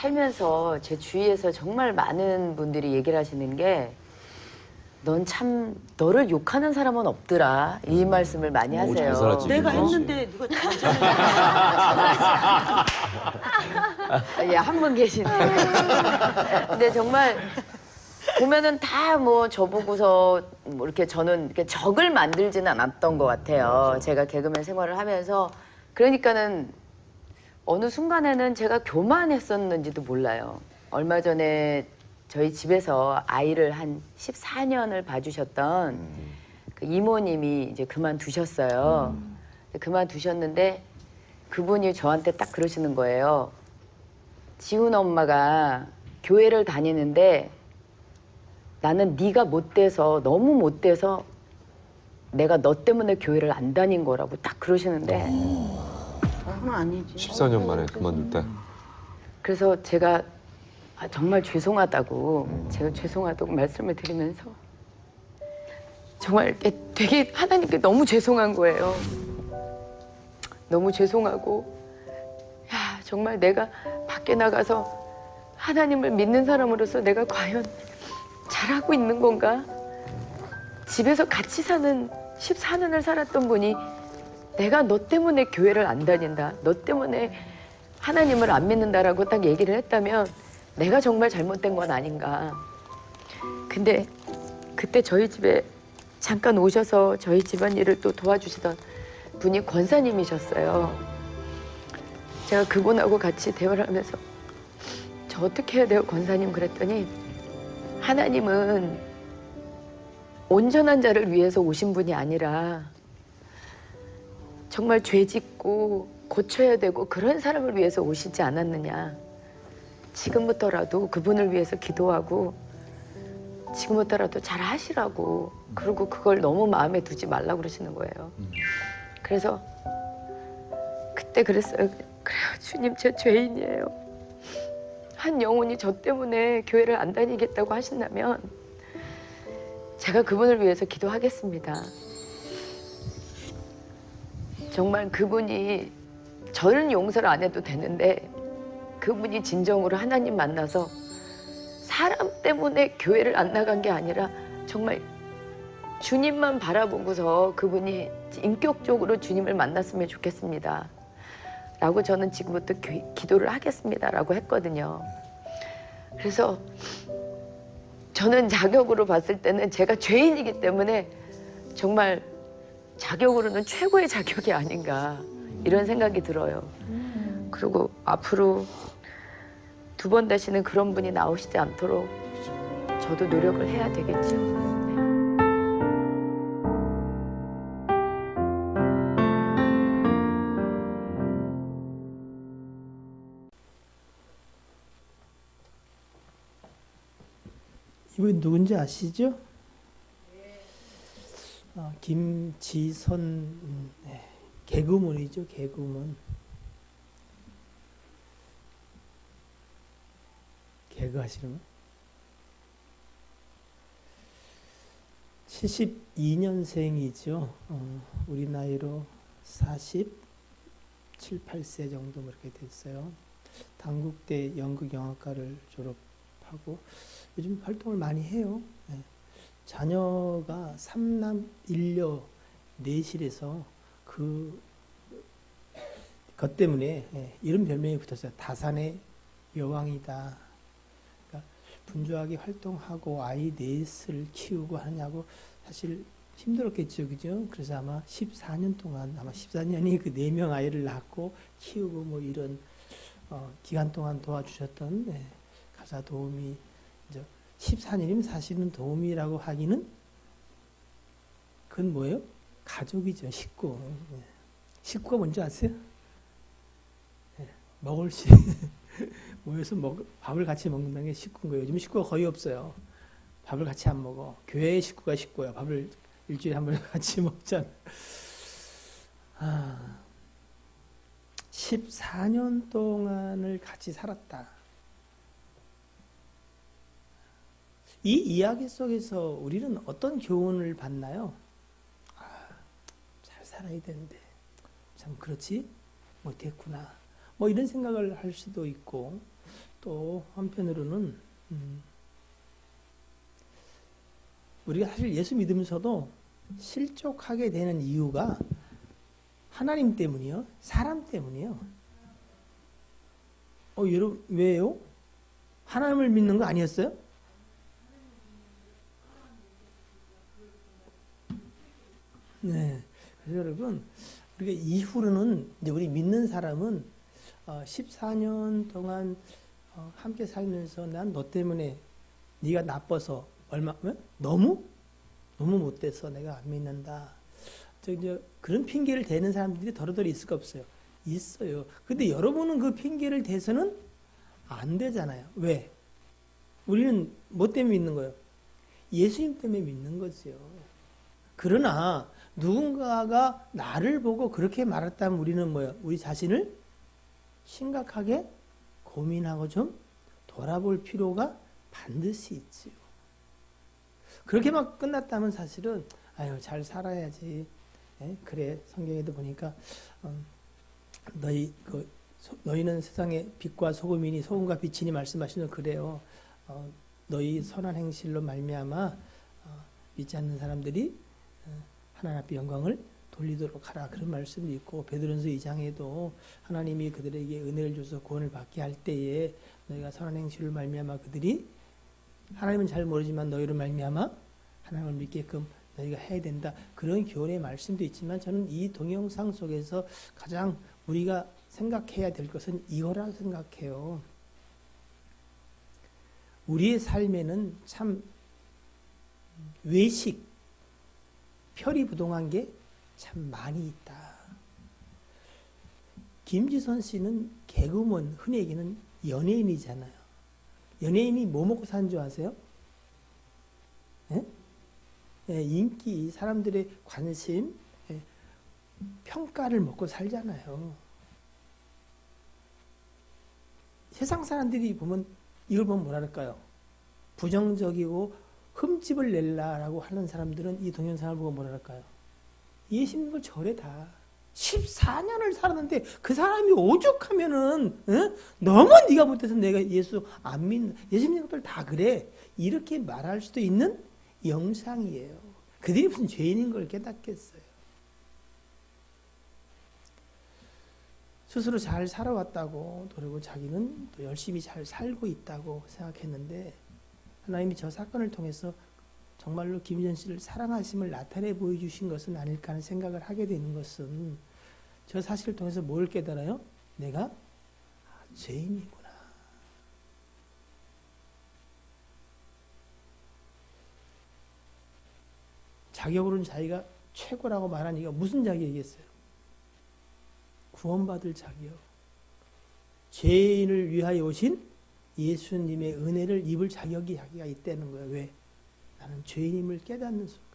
살면서 제 주위에서 정말 많은 분들이 얘기를 하시는 게 넌 참 너를 욕하는 사람은 없더라 이 말씀을 많이 오, 잘 하세요. 살았지. 내가 그렇지. 했는데 누가 잘하잖아. 예, 한 분 계시네요. 근데 정말 보면은 다 뭐 저보고서 뭐 이렇게 저는 이렇게 적을 만들지는 않았던 것 같아요. 제가 개그맨 생활을 하면서 그러니까는 어느 순간에는 제가 교만했었는지도 몰라요. 얼마 전에 저희 집에서 아이를 한 14년을 봐주셨던 그 이모님이 이제 그만두셨어요. 그만두셨는데 그분이 저한테 딱 그러시는 거예요. 지훈 엄마가 교회를 다니는데 나는 네가 못돼서 너무 못돼서 내가 너 때문에 교회를 안 다닌 거라고 딱 그러시는데 그건 아니지. 14년 만에 그만둘 때. 그래서 제가 정말 죄송하다고 제가 죄송하다고 말씀을 드리면서 정말 이렇게 되게 하나님께 너무 죄송한 거예요. 너무 죄송하고 야 정말 내가 밖에 나가서 하나님을 믿는 사람으로서 내가 과연 잘하고 있는 건가? 집에서 같이 사는 14년을 살았던 분이 내가 너 때문에 교회를 안 다닌다. 너 때문에 하나님을 안 믿는다라고 딱 얘기를 했다면 내가 정말 잘못된 건 아닌가. 근데 그때 저희 집에 잠깐 오셔서 저희 집안일을 또 도와주시던 분이 권사님이셨어요. 제가 그분하고 같이 대화를 하면서 저 어떻게 해야 돼요, 권사님? 그랬더니 하나님은 온전한 자를 위해서 오신 분이 아니라 정말 죄 짓고 고쳐야 되고 그런 사람을 위해서 오시지 않았느냐. 지금부터라도 그분을 위해서 기도하고 지금부터라도 잘 하시라고. 그리고 그걸 너무 마음에 두지 말라고 그러시는 거예요. 그래서 그때 그랬어요. 그래요, 주님, 제 죄인이에요. 한 영혼이 저 때문에 교회를 안 다니겠다고 하신다면 제가 그분을 위해서 기도하겠습니다. 정말 그분이 저는 용서를 안 해도 되는데 그분이 진정으로 하나님 만나서 사람 때문에 교회를 안 나간 게 아니라 정말 주님만 바라보고서 그분이 인격적으로 주님을 만났으면 좋겠습니다. 라고 저는 지금부터 기도를 하겠습니다. 라고 했거든요. 그래서 저는 자격으로 봤을 때는 제가 죄인이기 때문에 정말 자격으로는 최고의 자격이 아닌가 이런 생각이 들어요. 그리고 앞으로 두 번 다시는 그런 분이 나오시지 않도록 저도 노력을 해야 되겠죠. 이분 누군지 아시죠? 김지선 개그우먼이죠, 개그우먼. 개그 하시는 분? 72년생이죠. 우리 나이로 47, 8세 정도 그렇게 됐어요. 단국대 연극영화과를 졸업하고 요즘 활동을 많이 해요. 자녀가 3남 1녀 내실에서 그것 때문에 이런 별명이 붙었어요. 다산의 여왕이다. 그러니까 분주하게 활동하고 아이 넷을 키우고 하냐고 사실 힘들었겠죠, 그죠? 그래서 아마 14년 동안, 아마 14년이 그 4명 아이를 낳고 키우고 뭐 이런 기간 동안 도와주셨던 가사 도우미. 14년이면 사실은 도우미라고 하기는 그건 뭐예요? 가족이죠, 식구. 식구가 뭔지 아세요? 먹을 시 모여서 밥을 같이 먹는다는 게 식구인 거예요. 요즘 식구가 거의 없어요. 밥을 같이 안 먹어. 교회의 식구가 식구야. 밥을 일주일에 한 번 같이 먹잖아. 14년 동안을 같이 살았다. 이 이야기 속에서 우리는 어떤 교훈을 받나요? 잘 살아야 되는데 참 그렇지 못했구나. 뭐 이런 생각을 할 수도 있고 또 한편으로는 우리가 사실 예수 믿으면서도 실족하게 되는 이유가 하나님 때문이요, 사람 때문이요. 여러분 왜요? 하나님을 믿는 거 아니었어요? 네. 그래서 여러분, 우리가 이후로는 이제 우리 믿는 사람은 14년 동안 함께 살면서 난 너 때문에 네가 나빠서 너무 못돼서 내가 안 믿는다. 이제 그런 핑계를 대는 사람들이 더러더러 있을까 없어요? 있어요. 근데 여러분은 그 핑계를 대서는 안 되잖아요. 왜? 우리는 뭐 때문에 믿는 거예요? 예수님 때문에 믿는 거죠. 그러나 누군가가 나를 보고 그렇게 말했다면 우리는 뭐예요? 우리 자신을 심각하게 고민하고 좀 돌아볼 필요가 반드시 있지요. 그렇게만 끝났다면 사실은 잘 살아야지. 그래, 성경에도 보니까 너희는 세상의 빛과 소금이니 소금과 빛이니 말씀하시는 그래요. 너희 선한 행실로 말미암아 믿지 않는 사람들이 하나님 앞에 영광을 돌리도록 하라. 그런 말씀도 있고 베드로전서 2장에도 하나님이 그들에게 은혜를 줘서 구원을 받게 할 때에 너희가 선한 행실로 말미암아 그들이 하나님은 잘 모르지만 너희로 말미암아 하나님을 믿게끔 너희가 해야 된다. 그런 교훈의 말씀도 있지만 저는 이 동영상 속에서 가장 우리가 생각해야 될 것은 이거라고 생각해요. 우리의 삶에는 참 외식, 표리부동한 게 참 많이 있다. 김지선 씨는 개그우먼, 흔히 얘기는 연예인이잖아요. 연예인이 뭐 먹고 사는 줄 아세요? 인기, 사람들의 관심, 평가를 먹고 살잖아요. 세상 사람들이 이걸 보면 뭐라 할까요? 부정적이고 흠집을 낼라라고 하는 사람들은 이 동영상을 보고 뭐라 할까요? 예수 믿는 걸 저래다. 14년을 살았는데 그 사람이 오죽하면은 너무 네가 못해서 내가 예수 안 믿는다. 예수 믿는 것들 다 그래. 이렇게 말할 수도 있는 영상이에요. 그들이 무슨 죄인인 걸 깨닫겠어요. 스스로 잘 살아왔다고 그리고 자기는 또 열심히 잘 살고 있다고 생각했는데 하나님이 저 사건을 통해서 정말로 김지선 씨를 사랑하심을 나타내 보여주신 것은 아닐까 하는 생각을 하게 되는 것은 저 사실을 통해서 뭘 깨달아요? 내가 죄인이구나. 자격으로는 자기가 최고라고 말하니까 무슨 자격이겠어요? 구원받을 자격. 죄인을 위하여 오신 예수님의 은혜를 입을 자격이 자기가 있다는 거예요. 왜? 나는 죄인임을 깨닫는 순간.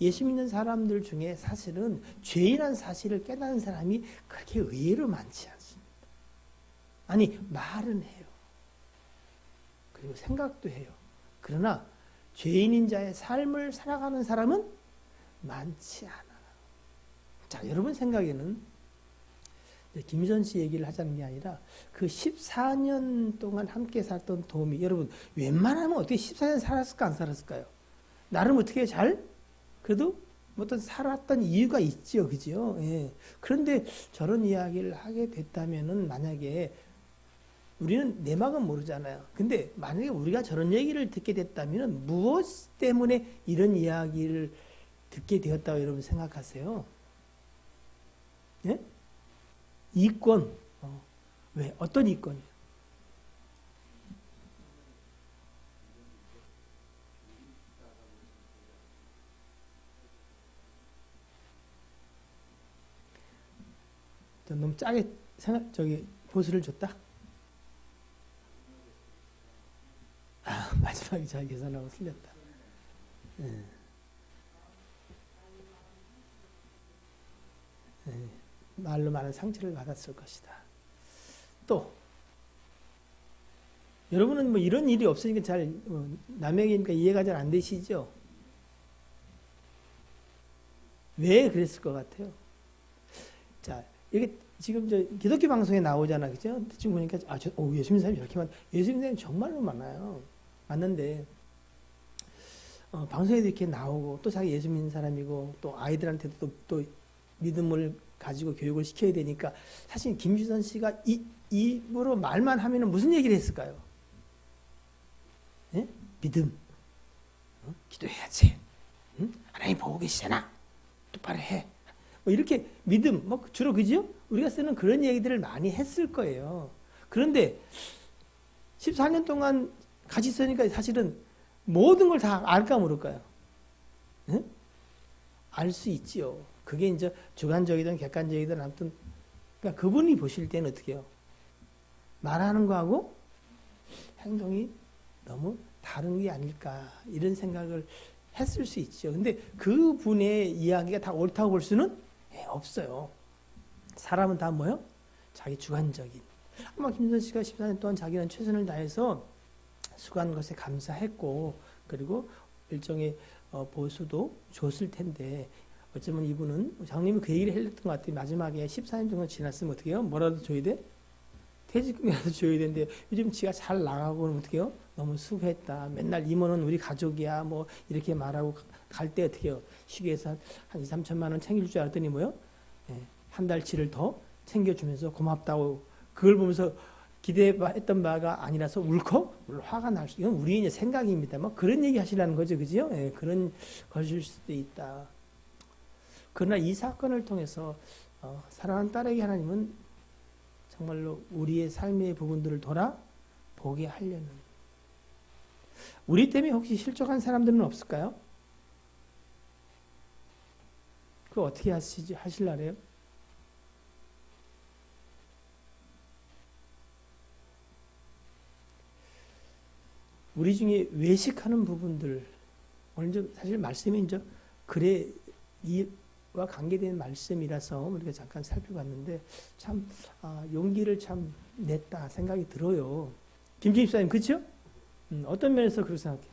예수 믿는 사람들 중에 사실은 죄인한 사실을 깨닫는 사람이 그렇게 의외로 많지 않습니다. 아니, 말은 해요. 그리고 생각도 해요. 그러나 죄인인 자의 삶을 살아가는 사람은 많지 않아요. 자, 여러분 생각에는 김지선 씨 얘기를 하자는 게 아니라 그 14년 동안 함께 살았던 도움이 여러분 웬만하면 어떻게 14년 살았을까 안 살았을까요? 나름 어떻게 그래도 어떤 살았던 이유가 있죠. 그죠? 예. 그런데 저런 이야기를 하게 됐다면은 만약에 우리는 내막은 모르잖아요. 근데 만약에 우리가 저런 얘기를 듣게 됐다면 무엇 때문에 이런 이야기를 듣게 되었다고 여러분 생각하세요? 예? 이권. 왜? 어떤 이권이요? 너무 짜게 보수를 줬다? 마지막에 잘 계산하고 틀렸다. 말로 많은 상처를 받았을 것이다. 또 여러분은 뭐 이런 일이 없으니까 잘 남의 얘기니까 이해가 잘 안 되시죠? 왜 그랬을 것 같아요? 자, 이게 지금 저 기독교 방송에 나오잖아, 그죠? 지금 보니까 예수 믿는 사람이 이렇게 많아. 예수 믿는 사람이 정말로 많아요. 맞는데 방송에도 이렇게 나오고 또 자기 예수 믿는 사람이고 또 아이들한테도 또 믿음을 가지고 교육을 시켜야 되니까 사실 김주선 씨가 입으로 말만 하면은 무슨 얘기를 했을까요? 예? 믿음, 기도해야지. 응? 하나님 보고 계시잖아. 똑바로 해. 뭐 이렇게 믿음, 뭐 주로 그죠? 우리가 쓰는 그런 얘기들을 많이 했을 거예요. 그런데 14년 동안 같이 있으니까 사실은 모든 걸 다 알까 모를까요? 응? 알 수 있지요. 그게 이제 주관적이든 객관적이든 아무튼 그러니까 그분이 보실 때는 어떻게 해요? 말하는 거하고 행동이 너무 다른 게 아닐까 이런 생각을 했을 수 있죠. 근데 그분의 이야기가 다 옳다고 볼 수는 없어요. 사람은 다 뭐요? 자기 주관적인. 아마 김선 씨가 14년 동안 자기는 최선을 다해서 수고한 것에 감사했고 그리고 일종의 보수도 줬을 텐데 어쩌면 이분은 장님이 그 얘기를 했던 것 같아요. 마지막에 14년 정도 지났으면 어떻게 해요? 뭐라도 줘야 돼? 퇴직금이라도 줘야 되는데 요즘 지가 잘 나가고 그러면 어떻게 해요? 너무 수고했다. 맨날 이모는 우리 가족이야. 뭐 이렇게 말하고 갈 때 어떻게 해요? 시계에서 한 2, 3천만 원 챙길 줄 알았더니 뭐요? 한 달치를 더 챙겨주면서 고맙다고 그걸 보면서 기대했던 바가 아니라서 울컥 화가 날 수. 이건 우리 이제 생각입니다. 뭐 그런 얘기 하시라는 거죠, 그죠? 그런 것일 수도 있다. 그러나 이 사건을 통해서 사랑하는 딸에게 하나님은 정말로 우리의 삶의 부분들을 돌아보게 하려는. 우리 때문에 혹시 실족한 사람들은 없을까요? 그거 어떻게 하실래요? 우리 중에 외식하는 부분들, 오늘 사실 말씀이 이제 그래 이와 관계된 말씀이라서 우리가 잠깐 살펴봤는데 참 용기를 참 냈다 생각이 들어요. 김진희 집사님 그렇죠? 어떤 면에서 그렇게 생각해요?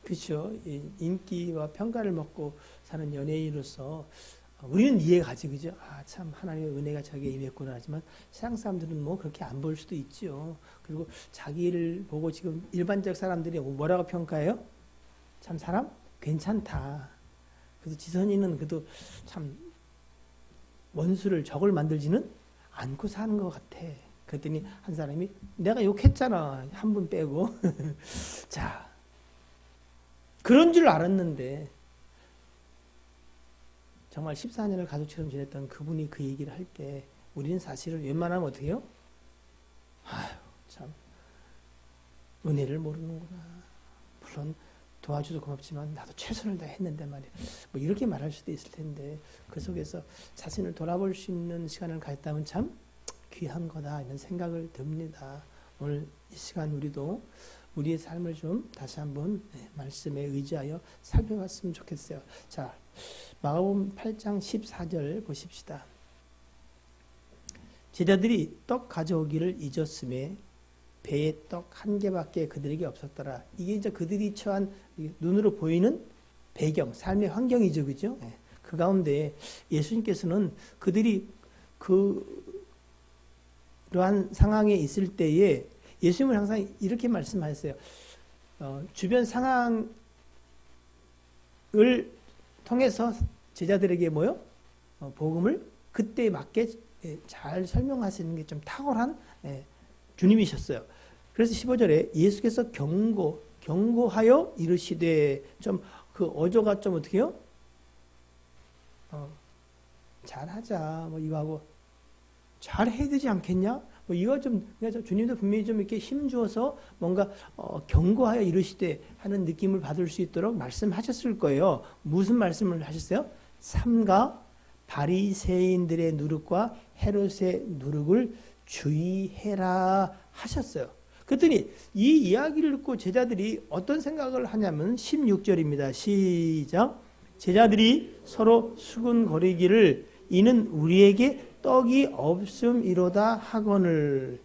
그렇죠. 인기와 평가를 먹고 사는 연예인으로서 우리는 이해가지, 그죠? 참 하나님의 은혜가 자기에 임했구나 하지만 세상 사람들은 뭐 그렇게 안 볼 수도 있죠. 그리고 자기를 보고 지금 일반적 사람들이 뭐라고 평가해요? 참 사람 괜찮다. 그래서 지선이는 그래도 참 원수를 적을 만들지는 않고 사는 것 같아. 그랬더니 한 사람이 내가 욕했잖아. 한 분 빼고. 자. 그런 줄 알았는데 정말 14년을 가족처럼 지냈던 그분이 그 얘기를 할 때 우리는 사실은 웬만하면 어떻게 해요? 아유 참 은혜를 모르는구나. 물론 도와줘서 고맙지만 나도 최선을 다했는데 말이야. 뭐 이렇게 말할 수도 있을 텐데 그 속에서 자신을 돌아볼 수 있는 시간을 가졌다면 참 귀한 거다 이런 생각을 듭니다. 오늘 이 시간 우리도 우리의 삶을 좀 다시 한번 말씀에 의지하여 살펴봤으면 좋겠어요. 자, 마가복음 8장 14절 보십시다. 제자들이 떡 가져오기를 잊었음에 배에 떡 한 개밖에 그들에게 없었더라. 이게 이제 그들이 처한 눈으로 보이는 배경, 삶의 환경이죠, 그죠? 그 가운데 예수님께서는 그들이 그러한 상황에 있을 때에 예수님은 항상 이렇게 말씀하셨어요. 주변 상황을 통해서 제자들에게 복음을 그때에 맞게 잘 설명하시는 게 좀 탁월한 주님이셨어요. 그래서 15절에 예수께서 경고하여 이르시되 좀 그 어조가 좀 어떻게 해요? 잘하자 뭐 이거 하고 잘해야 되지 않겠냐? 뭐 이거 좀 주님도 분명히 좀 이렇게 힘주어서 뭔가 경고하여 이르시되 하는 느낌을 받을 수 있도록 말씀하셨을 거예요. 무슨 말씀을 하셨어요? 삼가 바리새인들의 누룩과 헤롯의 누룩을 주의해라 하셨어요. 그랬더니 이 이야기를 듣고 제자들이 어떤 생각을 하냐면 16절입니다. 시작. 제자들이 서로 수근거리기를 이는 우리에게 떡이 없음이로다 하거늘.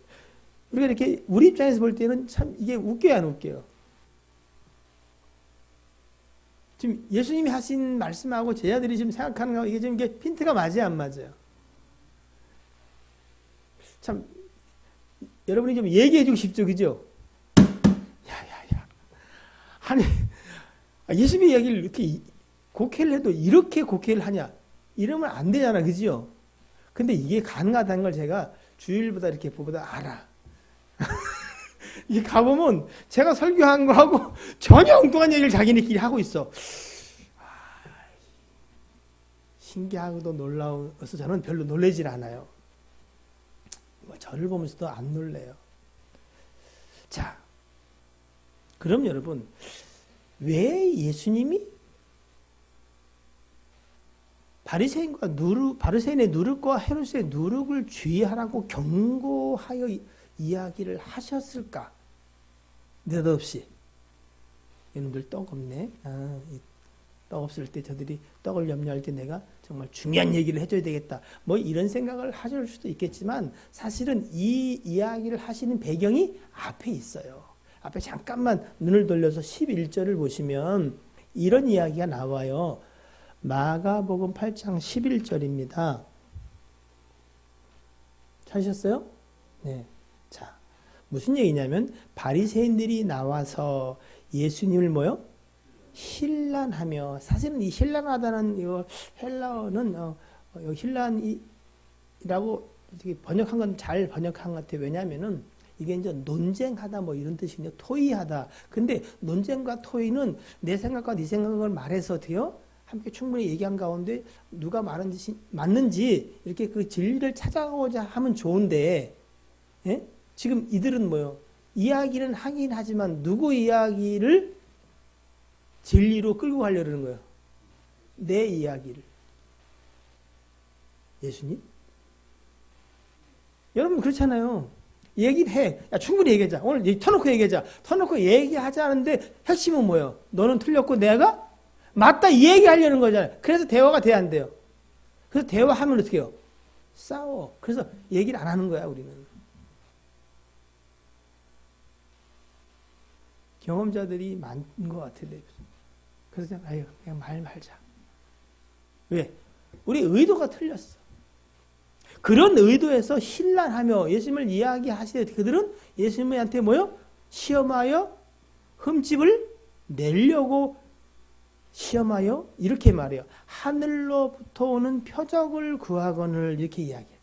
우리가 이렇게 우리 입장에서 볼 때는 참 이게 웃겨요, 안 웃겨요? 지금 예수님이 하신 말씀하고 제자들이 지금 생각하는 거 이게 지금 이게 핀트가 맞아요, 안 맞아요? 참 여러분이 좀 얘기해주고 싶죠, 그죠? 야야야, 아니 예수님의 이야기를 이렇게 곡해를 해도 이렇게 곡해를 하냐? 이러면 안 되잖아, 그죠? 근데 이게 가능하다는 걸 제가 주일보다 이렇게 보보다 알아. 이 가보면 제가 설교한 거하고 전혀 엉뚱한 얘기를 자기네끼리 하고 있어. 신기하고도 놀라워서 저는 별로 놀라질 않아요. 저를 보면서도 안 놀래요. 자, 그럼 여러분, 왜 예수님이 바리새인의 누룩과 헤롯의 누룩을 주의하라고 경고하여 이야기를 하셨을까? 느닷없이. 여러분들 떡 없네. 떡 없을 때 저들이 떡을 염려할 때 내가 정말 중요한 얘기를 해줘야 되겠다. 뭐 이런 생각을 하실 수도 있겠지만 사실은 이 이야기를 하시는 배경이 앞에 있어요. 앞에 잠깐만 눈을 돌려서 11절을 보시면 이런 이야기가 나와요. 마가복음 8장 11절입니다. 찾으셨어요? 네. 자, 무슨 얘기냐면 바리새인들이 나와서 예수님을 뭐요? 힐난하며, 사실은 이 힐난하다는 이거 헬라어는 힐난이라고 번역한 건 잘 번역한 것 같아요. 왜냐하면은 이게 이제 논쟁하다 뭐 이런 뜻이거든요. 토의하다. 근데 논쟁과 토의는 내 생각과 네 생각을 말해서 어때요? 함께 충분히 얘기한 가운데 누가 말한 짓이 맞는지 이렇게 그 진리를 찾아가고자 하면 좋은데, 예? 지금 이들은 뭐요? 이야기는 하긴 하지만 누구 이야기를 진리로 끌고 가려고 그러는 거예요? 내 이야기를. 예수님? 여러분 그렇잖아요. 얘기를 해. 야, 충분히 얘기하자. 오늘 터놓고 얘기하자. 터놓고 얘기하자는데 핵심은 뭐예요? 너는 틀렸고 내가 맞다 이 얘기하려는 거잖아요. 그래서 대화가 돼야 안 돼요. 그래서 대화하면 어떻게 해요? 싸워. 그래서 얘기를 안 하는 거야 우리는. 경험자들이 많은 것 같은데. 그래서 그냥 말자. 왜? 우리 의도가 틀렸어. 그런 의도에서 신란하며 예수님을 이야기하시되 그들은 예수님한테 뭐요? 시험하여 흠집을 내려고 시험하여 이렇게 말해요. 하늘로부터 오는 표적을 구하거늘 이렇게 이야기해요.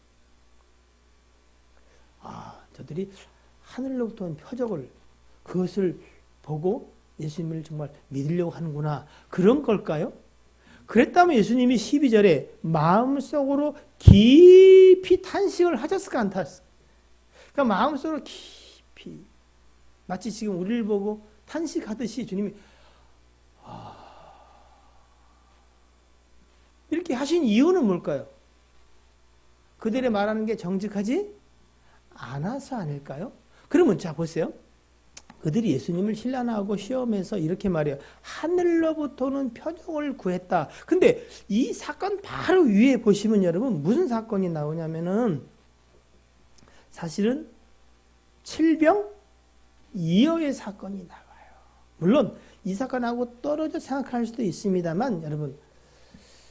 저들이 하늘로부터 온 표적을 그것을 보고 예수님을 정말 믿으려고 하는구나. 그런 걸까요? 그랬다면 예수님이 12절에 마음속으로 깊이 탄식을 하셨을까 안 하셨을까? 그러니까 마음속으로 깊이 마치 지금 우리를 보고 탄식하듯이 주님이 이렇게 하신 이유는 뭘까요? 그들의 말하는 게 정직하지 않아서 아닐까요? 그러면 자 보세요. 그들이 예수님을 신란하고 시험해서 이렇게 말해요. 하늘로부터는 표적을 구했다. 근데 이 사건 바로 위에 보시면 여러분 무슨 사건이 나오냐면은 사실은 칠병이어의 사건이 나와요. 물론 이 사건하고 떨어져 생각할 수도 있습니다만 여러분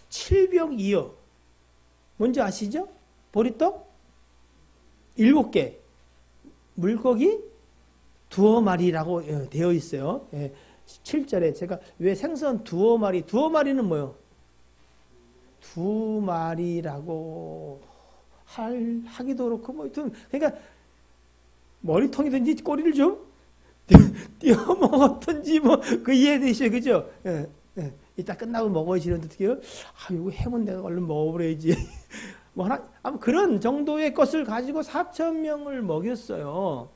칠병이어 뭔지 아시죠? 보리떡 7개, 물고기 2마리라고 되어 있어요. 7절에 제가 왜 생선 2마리는 뭐요? 2마리라고 하기도 그렇고 뭐 그러니까 머리통이든지 꼬리를 좀 띄워 먹었든지 뭐 그 이해되시죠, 그죠? 이따 끝나고 먹어야지 이런데 어떻게 해요? 이거 해면 내가 얼른 먹어버려야지. 뭐 아마 그런 정도의 것을 가지고 4,000명을 먹였어요.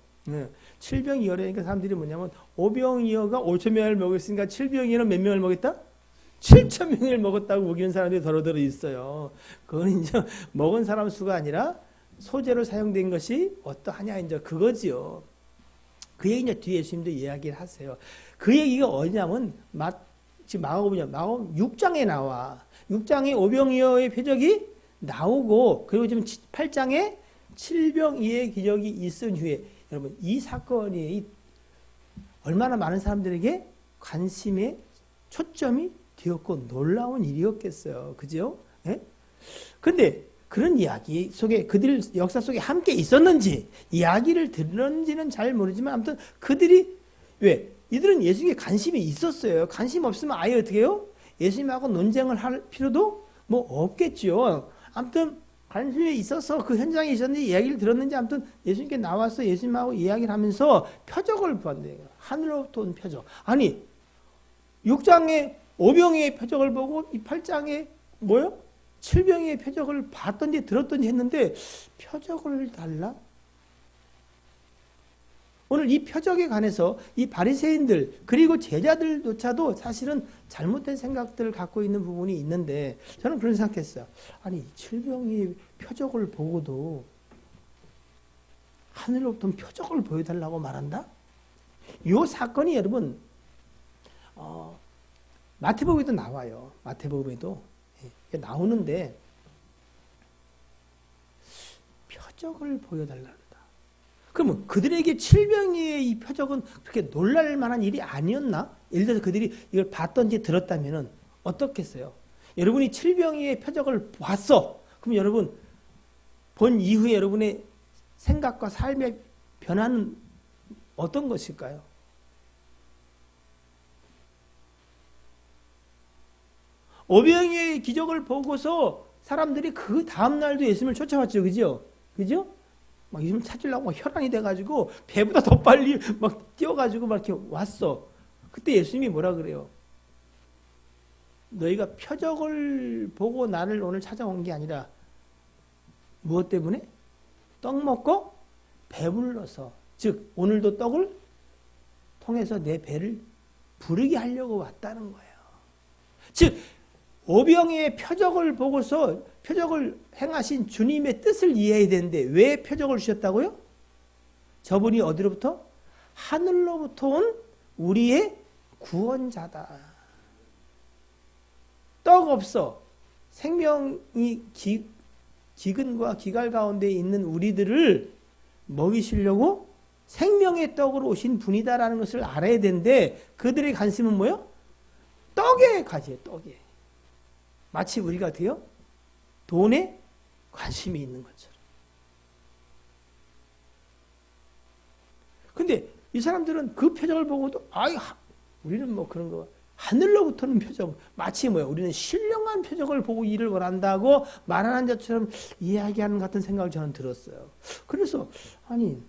7병이어라니까 사람들이 뭐냐면 5병이어가 5,000명을 먹였으니까 7병이어는 몇 명을 먹였다? 7,000명을 먹었다고 우기는 사람들이 더러더러 있어요. 그건 이제 먹은 사람 수가 아니라 소재로 사용된 것이 어떠하냐 이제 그거지요. 그 얘기 이제 뒤에 예수님도 이야기를 하세요. 그 얘기가 어디냐면 지금 마가복음 6장에 나와. 6장에 오병이어의 표적이 나오고 그리고 지금 8장에 칠병이의 기적이 있은 후에 여러분 이 사건이 얼마나 많은 사람들에게 관심의 초점이 되었고 놀라운 일이었겠어요. 그죠? 예? 근데 그런 이야기 속에 그들 역사 속에 함께 있었는지 이야기를 들었는지는 잘 모르지만 아무튼 그들이 왜? 이들은 예수님께 관심이 있었어요. 관심 없으면 아예 어떻게 해요? 예수님하고 논쟁을 할 필요도 뭐 없겠죠. 아무튼 관심이 있어서 그 현장에 있었는지 이야기를 들었는지 아무튼 예수님께 나와서 예수님하고 이야기를 하면서 표적을 보았네요. 하늘로부터 온 표적. 아니 6장에 오병이의 표적을 보고 이 8장에 뭐요? 칠병이의 표적을 봤던지 들었던지 했는데 표적을 달라? 오늘 이 표적에 관해서 이 바리새인들 그리고 제자들조차도 사실은 잘못된 생각들을 갖고 있는 부분이 있는데 저는 그런 생각했어요. 아니 칠병이 표적을 보고도 하늘로부터 표적을 보여달라고 말한다? 이 사건이 여러분 마태복음에도 나와요. 마태복음에도 나오는데 표적을 보여달라. 그러면 그들에게 칠병이의 이 표적은 그렇게 놀랄 만한 일이 아니었나? 예를 들어서 그들이 이걸 봤던지 들었다면 어떻겠어요? 여러분이 칠병이의 표적을 봤어. 그럼 여러분 본 이후에 여러분의 생각과 삶의 변화는 어떤 것일까요? 오병이의 기적을 보고서 사람들이 그 다음날도 예수님을 쫓아왔죠. 그죠? 그죠? 막 예수님을 찾으려고 막 혈안이 돼가지고 배보다 더 빨리 막 뛰어가지고 막 이렇게 왔어. 그때 예수님이 뭐라 그래요? 너희가 표적을 보고 나를 오늘 찾아온 게 아니라 무엇 때문에? 떡 먹고 배불러서. 즉 오늘도 떡을 통해서 내 배를 부르게 하려고 왔다는 거예요. 즉 오병이의 표적을 보고서 표적을 행하신 주님의 뜻을 이해해야 되는데 왜 표적을 주셨다고요? 저분이 어디로부터? 하늘로부터 온 우리의 구원자다. 떡 없어. 생명이 기근과 기갈 가운데 있는 우리들을 먹이시려고 생명의 떡으로 오신 분이다라는 것을 알아야 되는데 그들의 관심은 뭐예요? 떡에 가지요. 떡에. 마치 우리가 어때요? 돈에 관심이 있는 것처럼. 근데 이 사람들은 그 표적을 보고도 우리는 뭐 그런 거 하늘로부터는 표적 마치 뭐야 우리는 신령한 표적을 보고 일을 원한다고 말하는 자처럼 이야기하는 같은 생각을 저는 들었어요. 그래서 아니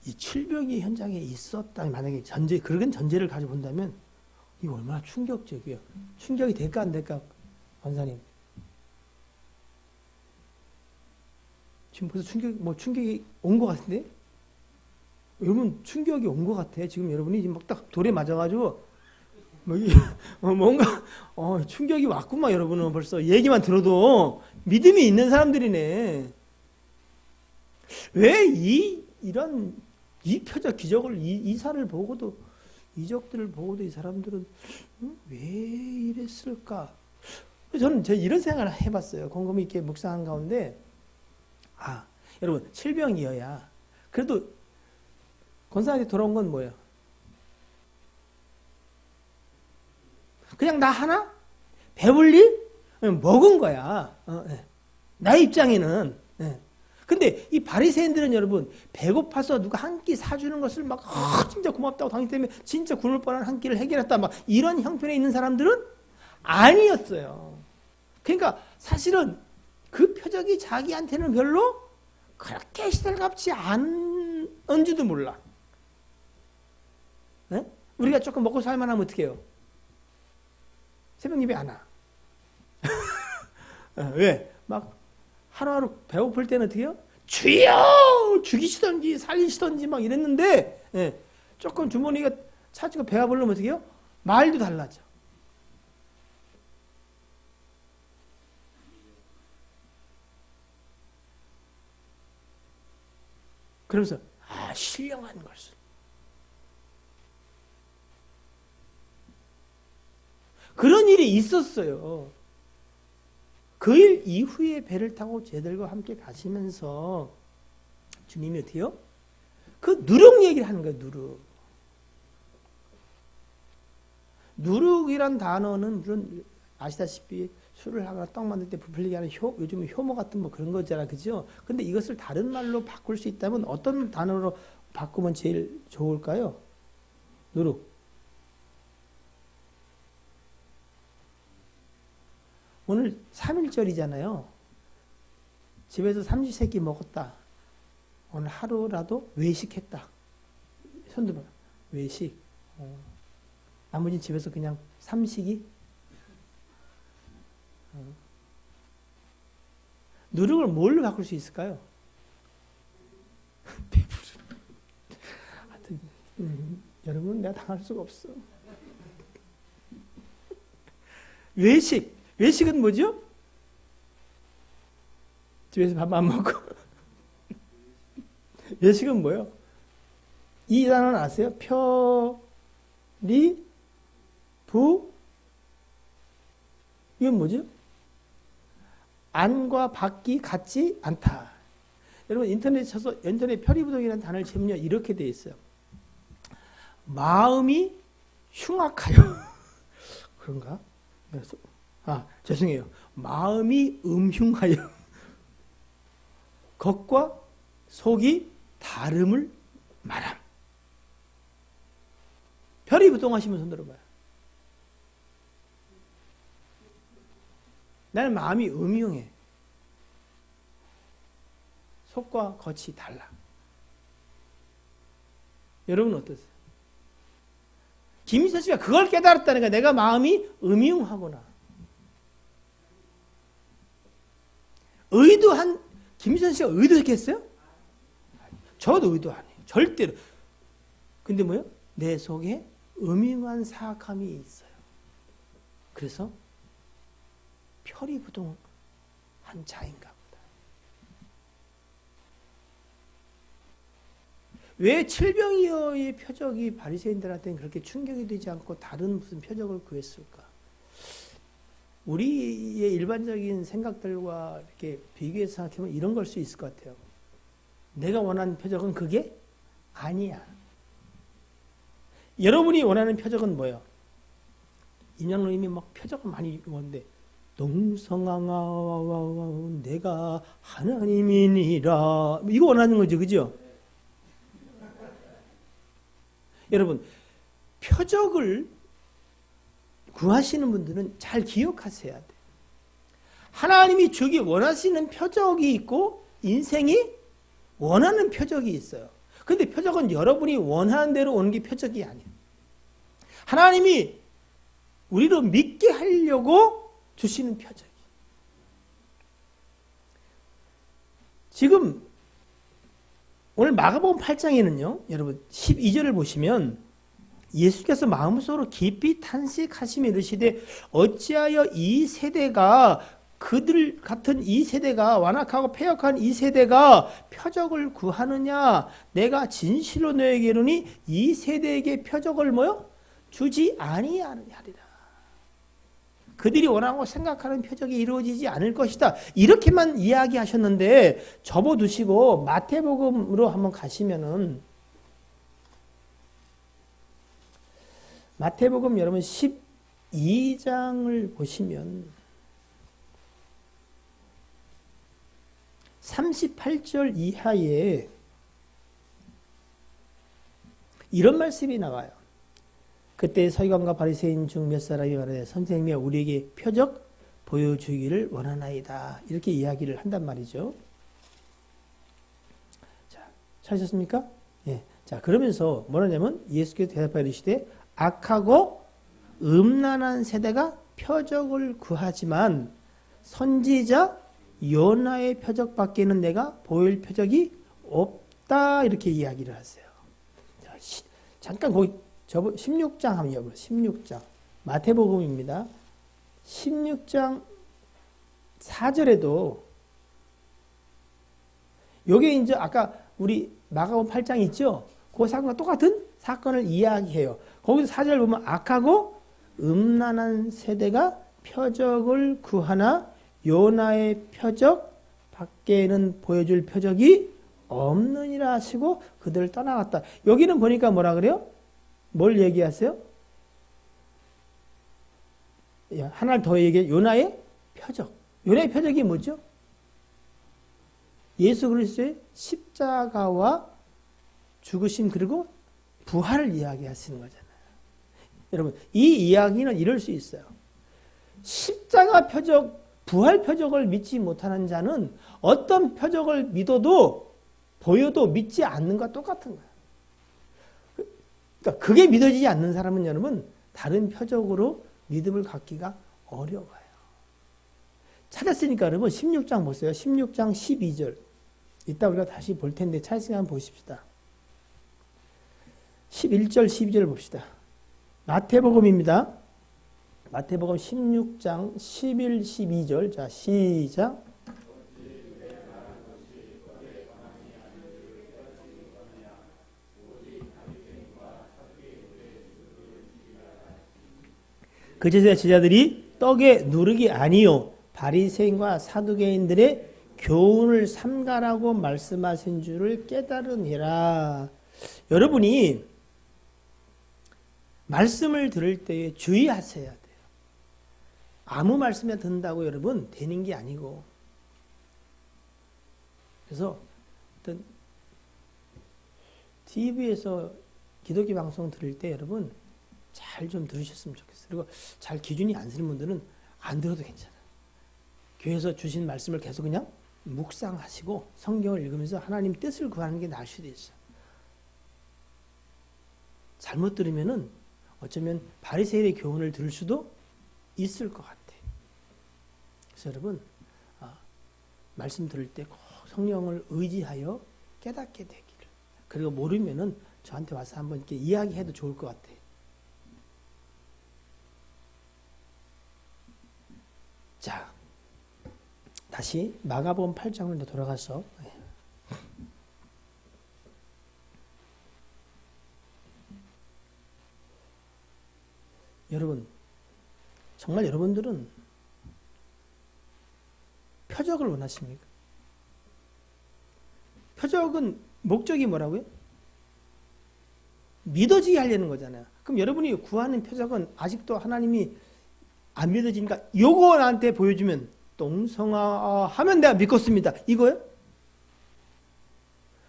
이 칠병이 현장에 있었다 만약에 그런 전제를 가지고 본다면 이거 얼마나 충격적이에요. 충격이 될까 안 될까 권사님? 지금 벌써 충격이 온 것 같은데? 여러분 충격이 온 것 같아. 지금 여러분이 지금 막 딱 돌에 맞아가지고 뭔가 충격이 왔구만. 여러분은 벌써 얘기만 들어도 믿음이 있는 사람들이네. 왜 이런 표적 기적을 이사를 보고도 이적들을 보고도 이 사람들은 왜 이랬을까? 저는 이런 생각을 해봤어요. 곰곰이 이렇게 묵상한 가운데 여러분 칠병이어야 그래도 권사한테 돌아온 건 뭐예요? 그냥 나 하나? 배불리? 먹은 거야. 나의 입장에는. 근데 이 바리새인들은 여러분 배고파서 누가 한 끼 사주는 것을 막 진짜 고맙다고 당신 때문에 진짜 굶을 뻔한 한 끼를 해결했다 막 이런 형편에 있는 사람들은 아니었어요. 그러니까 사실은 그 표적이 자기한테는 별로 그렇게 시달갑지 않은지도 몰라. 우리가 조금 먹고 살만하면 어떻게 해요? 새벽 예배 안 와. 왜? 막 하루하루 배고플 때는 어떻게 해요? 주여! 죽이시던지 살리시던지 막 이랬는데 조금 주머니가 차지고 배가 부르면 어떻게 해요? 말도 달라져. 그러면서 신령한 것을. 그런 일이 있었어요. 그 일 이후에 배를 타고 쟤들과 함께 가시면서 주님이 어때요? 그 누룩 얘기를 하는 거예요. 누룩. 누룩이란 단어는 물론 아시다시피 술을 하거나 떡 만들 때 부풀리게 하는 요즘 효모 같은 뭐 그런 거잖아, 그죠? 근데 이것을 다른 말로 바꿀 수 있다면 어떤 단어로 바꾸면 제일 좋을까요? 누룩. 오늘 3.1절이잖아요. 집에서 삼시세끼 먹었다. 오늘 하루라도 외식했다. 손 들어. 외식. 나머지 집에서 그냥 삼식이. 누룩을 뭘로 바꿀 수 있을까요? 배부름. 하여튼 여러분 내가 당할 수가 없어. 외식. 외식은 뭐죠? 집에서 밥 안 먹고. 외식은 뭐예요? 이 단어는 아세요? 리, 부. 이건 뭐죠? 안과 밖이 같지 않다. 여러분 인터넷 쳐서 인터넷 편리부동이라는 단어를 치면요 이렇게 돼 있어요. 마음이 흉악하여. 그런가? 죄송해요. 마음이 음흉하여 겉과 속이 다름을 말함. 편리부동하시면 손 들어봐요. 나는 마음이 음흉해. 속과 겉이 달라. 여러분은 어떠세요? 김희선 씨가 그걸 깨달았다는 거야. 내가 마음이 음흉하구나. 김희선 씨가 의도했겠어요? 저도 의도 안 해요. 절대로. 근데 뭐요? 내 속에 음흉한 사악함이 있어요. 그래서 표리부동한 자인가 보다. 왜 칠병이어의 표적이 바리새인들한테는 그렇게 충격이 되지 않고 다른 무슨 표적을 구했을까? 우리의 일반적인 생각들과 이렇게 비교해서 생각해보면 이런 걸 수 있을 것 같아요. 내가 원하는 표적은 그게 아니야. 여러분이 원하는 표적은 뭐예요? 임양로님이 막 표적을 많이 원하는데 동성왕아 내가 하나님이니라 이거 원하는 거죠, 그죠? 여러분 표적을 구하시는 분들은 잘 기억하셔야 돼요. 하나님이 주기 원하시는 표적이 있고 인생이 원하는 표적이 있어요. 근데 표적은 여러분이 원하는 대로 오는 게 표적이 아니에요. 하나님이 우리로 믿게 하려고 주시는 표적이. 지금 오늘 마가복음 8장에는요. 여러분 12절을 보시면 예수께서 마음속으로 깊이 탄식하시며 이르시되 어찌하여 이 세대가 그들 같은 이 세대가 완악하고 패역한 이 세대가 표적을 구하느냐 내가 진실로 너에게 이르니 이 세대에게 표적을 뭐요? 주지 아니하리라. 그들이 원하고 생각하는 표적이 이루어지지 않을 것이다. 이렇게만 이야기하셨는데 접어두시고 마태복음으로 한번 가시면은 마태복음 여러분 12장을 보시면 38절 이하에 이런 말씀이 나와요. 그때 서기관과 바리새인 중 몇 사람이 말하되 선생님이 우리에게 표적 보여주기를 원하나이다. 이렇게 이야기를 한단 말이죠. 자, 찾으셨습니까? 예. 자, 그러면서 뭐라냐면 예수께서 대답하여 이르시되 악하고 음란한 세대가 표적을 구하지만 선지자 요나의 표적밖에는 내가 보일 표적이 없다. 이렇게 이야기를 하세요. 자, 잠깐 거기 16장 한번 여보세요. 16장 마태복음입니다. 16장 4절에도 요게 이제 아까 우리 마가복음 8장 있죠? 그 사건과 똑같은 사건을 이야기해요. 거기서 4절 보면 악하고 음란한 세대가 표적을 구하나 요나의 표적 밖에는 보여줄 표적이 없느니라 하시고 그들을 떠나갔다. 여기는 보니까 뭐라 그래요? 뭘 얘기하세요? 하나를 더 얘기해. 요나의 표적. 요나의 표적이 뭐죠? 예수 그리스도의 십자가와 죽으심 그리고 부활을 이야기하시는 거잖아요. 여러분, 이 이야기는 이럴 수 있어요. 십자가 표적, 부활 표적을 믿지 못하는 자는 어떤 표적을 믿어도 보여도 믿지 않는 것과 똑같은 거예요. 그러니까 그게 믿어지지 않는 사람은 여러분 다른 표적으로 믿음을 갖기가 어려워요. 찾았으니까 여러분 16장 보세요. 16장 12절. 이따 우리가 다시 볼 텐데 찾으시면 한번 보십시다. 11절 12절 봅시다. 마태복음입니다. 마태복음 16장 11, 12절. 자, 시작. 그제서야 제자들이 떡에 누룩이 아니요 바리새인과 사두개인들의 교훈을 삼가라고 말씀하신 줄을 깨달으니라. 여러분이 말씀을 들을 때에 주의하셔야 돼요. 아무 말씀에 듣는다고 여러분 되는 게 아니고. 그래서 어떤 TV에서 기독교 방송 들을 때 여러분 잘 좀 들으셨으면 좋겠어요. 그리고 잘 기준이 안 서는 분들은 안 들어도 괜찮아요. 교회에서 주신 말씀을 계속 그냥 묵상하시고 성경을 읽으면서 하나님 뜻을 구하는 게 나을 수도 있어요. 잘못 들으면은 어쩌면 바리새인의 교훈을 들을 수도 있을 것 같아요. 그래서 여러분 말씀 들을 때 꼭 성령을 의지하여 깨닫게 되기를. 그리고 모르면은 저한테 와서 한번 이렇게 이야기해도 좋을 것 같아요. 자, 다시 마가복음 8장으로 돌아가서 여러분 정말 여러분들은 표적을 원하십니까? 표적은 목적이 뭐라고요? 믿어지게 하려는 거잖아요. 그럼 여러분이 구하는 표적은 아직도 하나님이 안 믿어지니까 요거 나한테 보여주면 똥성아 하면 내가 믿겠습니다. 이거요?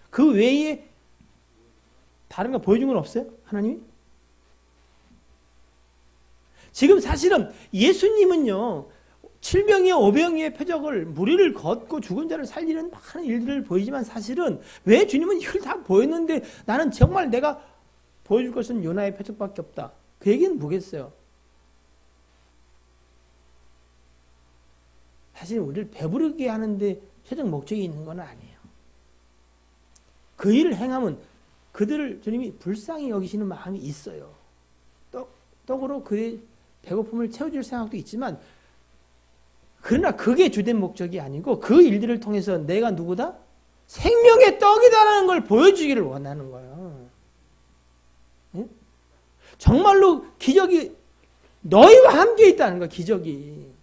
그 외에 다른 거 보여준 건 없어요? 하나님이? 지금 사실은 예수님은요 7병이요 5병이의 표적을 무리를 걷고 죽은 자를 살리는 많은 일들을 보이지만 사실은 왜 주님은 이걸 다 보였는데 나는 정말 내가 보여줄 것은 요나의 표적밖에 없다. 그 얘기는 뭐겠어요? 사실 우리를 배부르게 하는데 최종 목적이 있는 건 아니에요. 그 일을 행하면 그들을 주님이 불쌍히 여기시는 마음이 있어요. 떡으로 그의 배고픔을 채워줄 생각도 있지만 그러나 그게 주된 목적이 아니고 그 일들을 통해서 내가 누구다? 생명의 떡이다라는 걸 보여주기를 원하는 거예요. 응? 정말로 기적이 너희와 함께 있다는 거야. 기적이.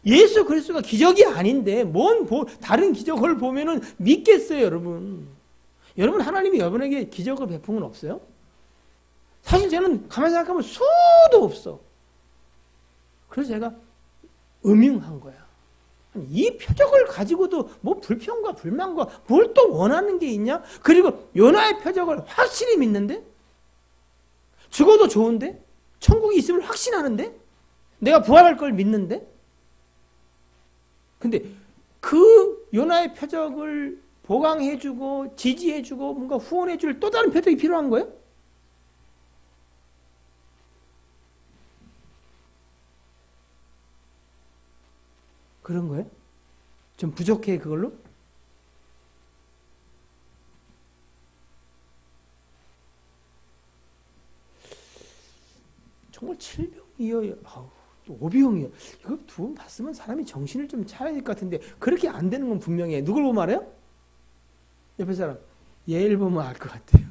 예수 그리스도가 기적이 아닌데 뭔 다른 기적을 보면은 믿겠어요, 여러분. 여러분 하나님이 여러분에게 기적을 베푼 건 없어요? 사실 저는 가만히 생각하면 수도 없어. 그래서 제가 음흉한 거야. 이 표적을 가지고도 뭐 불평과 불만과 뭘 또 원하는 게 있냐? 그리고 요나의 표적을 확실히 믿는데? 죽어도 좋은데? 천국이 있음을 확신하는데? 내가 부활할 걸 믿는데? 근데 그 요나의 표적을 보강해주고 지지해주고 뭔가 후원해줄 또 다른 표적이 필요한 거예요? 그런 거예요? 좀 부족해 그걸로? 정말 7병이요. 5병이요. 이거 두 번 봤으면 사람이 정신을 좀 차려야 될 것 같은데 그렇게 안 되는 건 분명해. 누굴 보면 알아요? 옆에 사람 얘를 보면 알 것 같아요.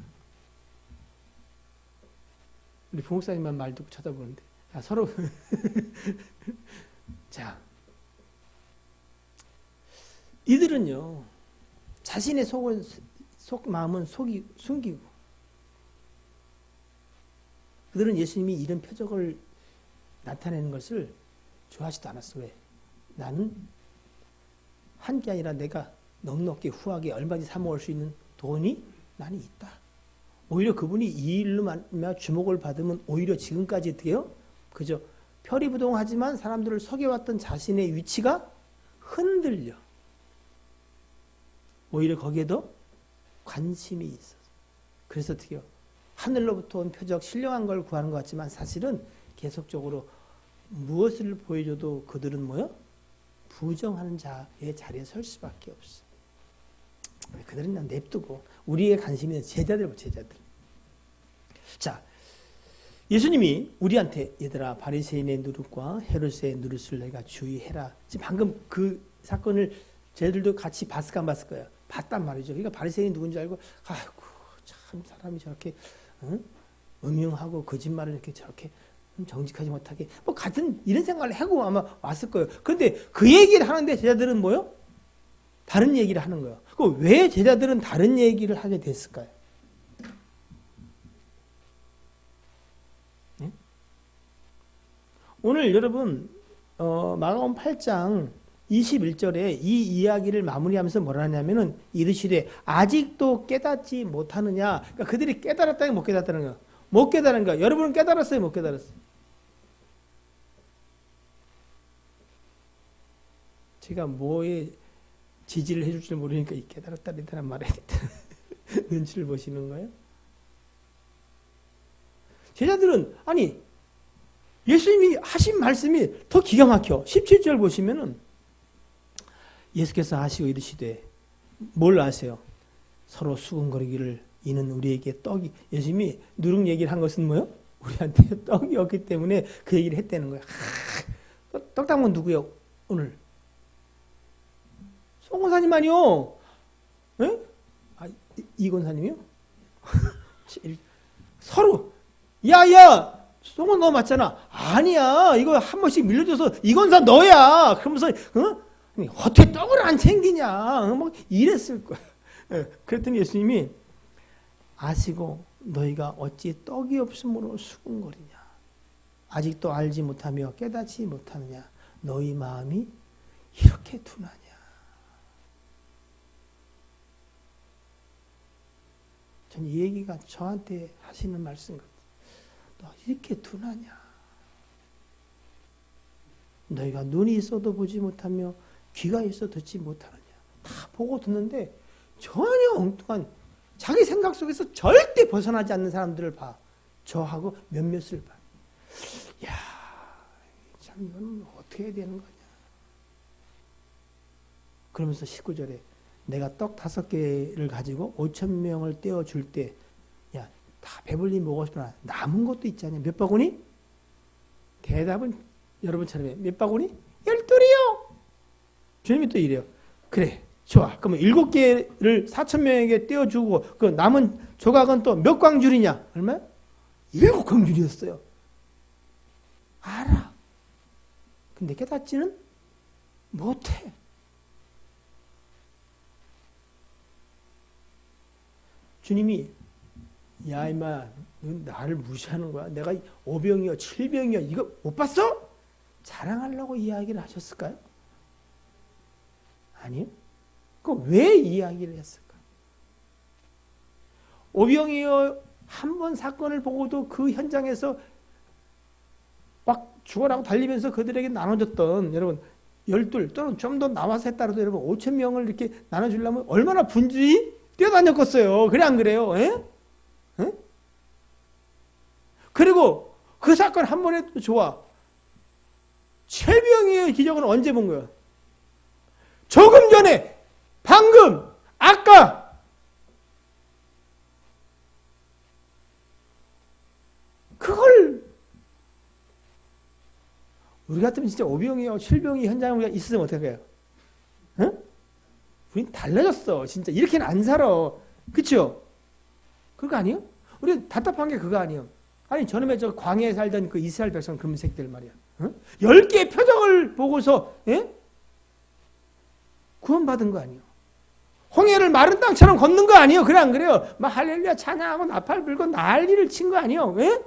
우리 부목사님만 말 듣고 쳐다보는데 서로 자, 이들은요 자신의 마음은 숨기고 그들은 예수님이 이런 표적을 나타내는 것을 좋아하지도 않았어. 왜? 나는 한 게 아니라 내가 넉넉히 후하게 얼마든지 사모을 수 있는 돈이 나는 있다. 오히려 그분이 이 일로 주목을 받으면 오히려 지금까지 어떻게 해요? 그저 표리부동하지만 사람들을 속여왔던 자신의 위치가 흔들려. 오히려 거기에도 관심이 있어서. 그래서 어떻게 해요? 하늘로부터 온 표적, 신령한 걸 구하는 것 같지만 사실은 계속적으로 무엇을 보여줘도 그들은 뭐요? 부정하는 자의 자리에 설 수밖에 없어. 그들은 그냥 냅두고 우리의 관심이 있는 제자들. 자, 예수님이 우리한테 얘들아 바리새인의 누룩과 헤롯의 누룩을 내가 주의해라. 지금 방금 그 사건을 쟤들도 같이 봤을까 안 봤을 거예요. 봤단 말이죠. 그러니까 바리새인이 누군지 알고 아이고 참 사람이 저렇게 음흉하고 거짓말을 이렇게 저렇게 정직하지 못하게 뭐 같은 이런 생각을 하고 아마 왔을 거예요. 그런데 그 얘기를 하는데 제자들은 뭐요? 다른 얘기를 하는 거예요. 그럼 왜 제자들은 다른 얘기를 하게 됐을까요? 네? 오늘 여러분 마가복음 8장 21절에 이 이야기를 마무리하면서 뭐라 하냐면은 이르시되 아직도 깨닫지 못하느냐. 그러니까 그들이 깨달았다는 못 깨달았다는 거예요. 못 깨달은 거야. 여러분은 깨달았어요, 못 깨달았어요? 제가 뭐에 지지를 해줄 줄 모르니까 이 깨달았다 리다란 말에 눈치를 보시는 거예요? 제자들은 아니 예수님이 하신 말씀이 더 기가 막혀. 17절 보시면은 예수께서 하시고 이르시되 뭘 아세요? 서로 수군거리기를 이는 우리에게 떡이 예수님이 누룩 얘기를 한 것은 뭐요? 우리한테 떡이 없기 때문에 그 얘기를 했다는 거예요. 떡 담은 누구요? 오늘 송 권사님 아니요? 이 권사님이요? 서로 야야 송은 너 맞잖아. 아니야 이거 한 번씩 밀려줘서 이 권사 너야. 그러면서 어떻게 떡을 안 챙기냐 뭐 이랬을 거야. 그랬더니 예수님이 아시고 너희가 어찌 떡이 없으므로 수군거리냐. 아직도 알지 못하며 깨닫지 못하느냐. 너희 마음이 이렇게 둔하냐. 전 이 얘기가 저한테 하시는 말씀 같아요. 너 이렇게 둔하냐. 너희가 눈이 있어도 보지 못하며 귀가 있어 듣지 못하느냐. 다 보고 듣는데 전혀 엉뚱한 자기 생각 속에서 절대 벗어나지 않는 사람들을 봐. 저하고 몇몇을 봐. 야, 참 이건 어떻게 해야 되는 거냐. 그러면서 19절에 내가 떡 5개를 가지고 5,000명을 떼어줄 때 야, 다 배불리 먹고 싶으나 남은 것도 있지 않냐. 몇 바구니? 대답은 여러분처럼 몇 바구니? 12이요. 주님이 또 이래요. 그래, 좋아. 그러면 7개를 4,000명에게 떼어주고 그 남은 조각은 또 몇 광줄이냐? 얼마야? 7광줄이었어요. 알아. 근데 깨닫지는 못해. 주님이 야 임마 넌 나를 무시하는 거야. 내가 5병이요 7병이요 이거 못 봤어? 자랑하려고 이야기를 하셨을까요? 아니요. 그럼 왜 이야기를 했을까? 5병이요 한 번 사건을 보고도 그 현장에서 막 죽어라고 달리면서 그들에게 나눠줬던 여러분 12 또는 좀 더 나와서 했다라도 여러분 5,000명을 이렇게 나눠주려면 얼마나 분주히 뛰어다녔겠어요. 그래 안 그래요? 에? 에? 그리고 그 사건 한 번 해도 좋아. 최병희의 기적은 언제 본 거야? 조금 전에 방금 아까 그걸 우리 같으면 진짜 5병이요 7병이 현장에 우리가 있으면 어떻게 해요? 응? 우린 달라졌어. 진짜 이렇게는 안 살아. 그쵸? 그거 아니에요? 우리 답답한 게 그거 아니에요? 아니 저놈의 저 광야에 살던 그 이스라엘 백성 금색들 말이야. 어? 10개의 표적을 보고서 예? 구원받은 거 아니에요? 홍해를 마른 땅처럼 걷는 거 아니에요? 그래 안 그래요? 막 할렐루야 찬양하고 나팔 불고 난리를 친 거 아니에요? 예?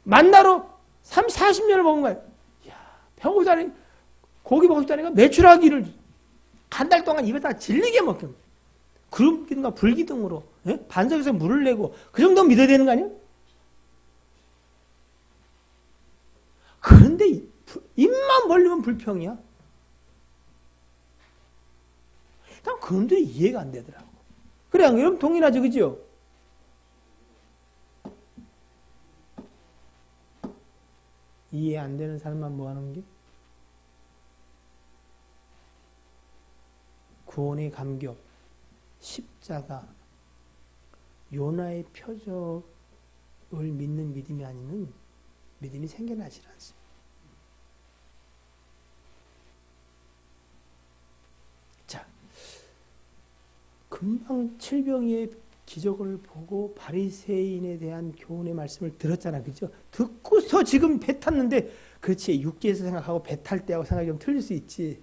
만나로 40년을 먹은 거예요. 이야, 배고프다니 고기 먹고 싶다니까 메추라기를 한 달 동안 입에다 질리게 먹는 구름 기둥과 불 기둥으로 예? 반석에서 물을 내고 그 정도 믿어야 되는 거 아니에요? 그런데 입만 벌리면 불평이야. 난 그런데 이해가 안 되더라고. 그래, 여러분 동일하죠, 그죠? 이해 안 되는 사람만 뭐 하는 게? 구원의 감격, 십자가, 요나의 표적을 믿는 믿음이 아니면 믿음이 생겨나질 않습니다. 자, 금방 칠병이의 기적을 보고 바리새인에 대한 교훈의 말씀을 들었잖아, 그죠? 듣고서 지금 배 탔는데, 그렇지, 육지에서 생각하고 배 탈 때하고 생각이 좀 틀릴 수 있지.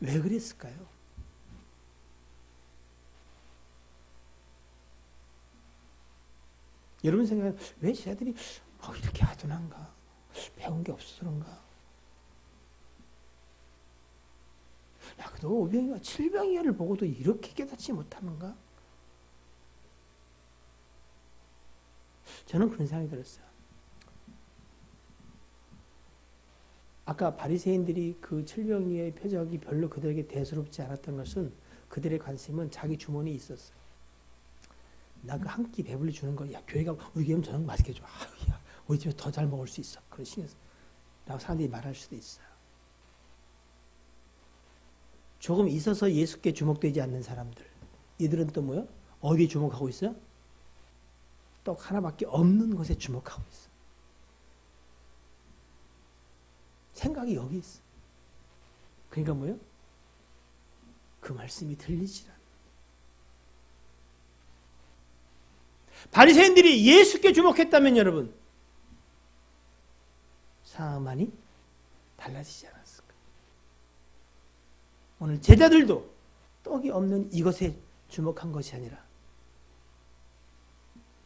왜 그랬을까요? 여러분 생각은 왜 쟤들이 이렇게 아둔한가? 배운 게 없어서 그런가? 야, 그래도 오병이와 칠병이를 보고도 이렇게 깨닫지 못하는가? 저는 그런 생각이 들었어요. 아까 바리새인들이 그 칠병이의 표적이 별로 그들에게 대수롭지 않았던 것은 그들의 관심은 자기 주머니에 있었어요. 나 그 한 끼 배불리 주는 거, 야, 교회 가면 우리 교회는 저녁 맛있게 줘. 야, 우리 집에 더 잘 먹을 수 있어. 그런 신경 써. 라고 사람들이 말할 수도 있어요. 조금 있어서 예수께 주목되지 않는 사람들. 이들은 또 뭐요? 어디에 주목하고 있어요? 떡 하나밖에 없는 것에 주목하고 있어. 생각이 여기 있어. 그러니까 뭐요? 그 말씀이 들리질 않아. 바리새인들이 예수께 주목했다면 여러분 상황이 달라지지 않았을까? 오늘 제자들도 떡이 없는 이것에 주목한 것이 아니라